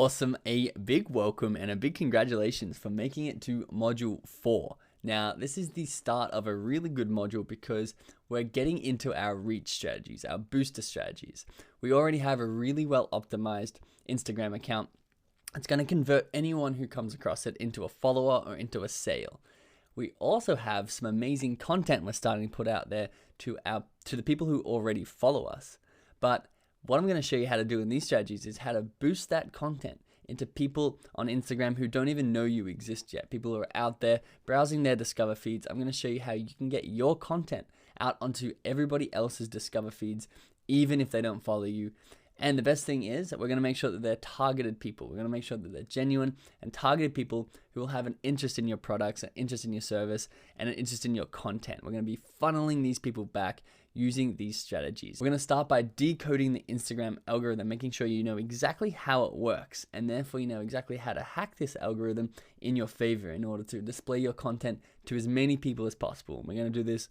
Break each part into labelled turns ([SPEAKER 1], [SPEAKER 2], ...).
[SPEAKER 1] Awesome. A big welcome and a big congratulations for making it to module 4. Now, this is the start of a really good module because we're getting into our reach strategies, our booster strategies. We already have a really well optimized Instagram account. It's going to convert anyone who comes across it into a follower or into a sale. We also have some amazing content we're starting to put out there to the people who already follow us. But what I'm going to show you how to do in these strategies is how to boost that content into people on Instagram who don't even know you exist yet. People who are out there browsing their Discover feeds. I'm going to show you how you can get your content out onto everybody else's Discover feeds, even if they don't follow you. And the best thing is that we're going to make sure that they're targeted people. We're going to make sure that they're genuine and targeted people who will have an interest in your products, an interest in your service, and an interest in your content. We're going to be funneling these people back using these strategies. We're going to start by decoding the Instagram algorithm, making sure you know exactly how it works, and therefore you know exactly how to hack this algorithm in your favor in order to display your content to as many people as possible. We're going to do this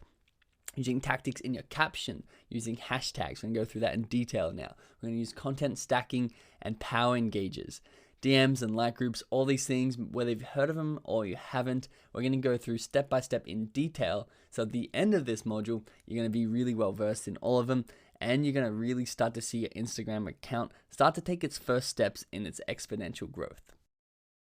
[SPEAKER 1] using tactics in your caption, using hashtags. We're going to go through that in detail now. We're going to use content stacking and power engages, DMs and like groups, all these things, whether you've heard of them or you haven't. We're going to go through step by step in detail. So at the end of this module, you're going to be really well versed in all of them, and you're going to really start to see your Instagram account start to take its first steps in its exponential growth.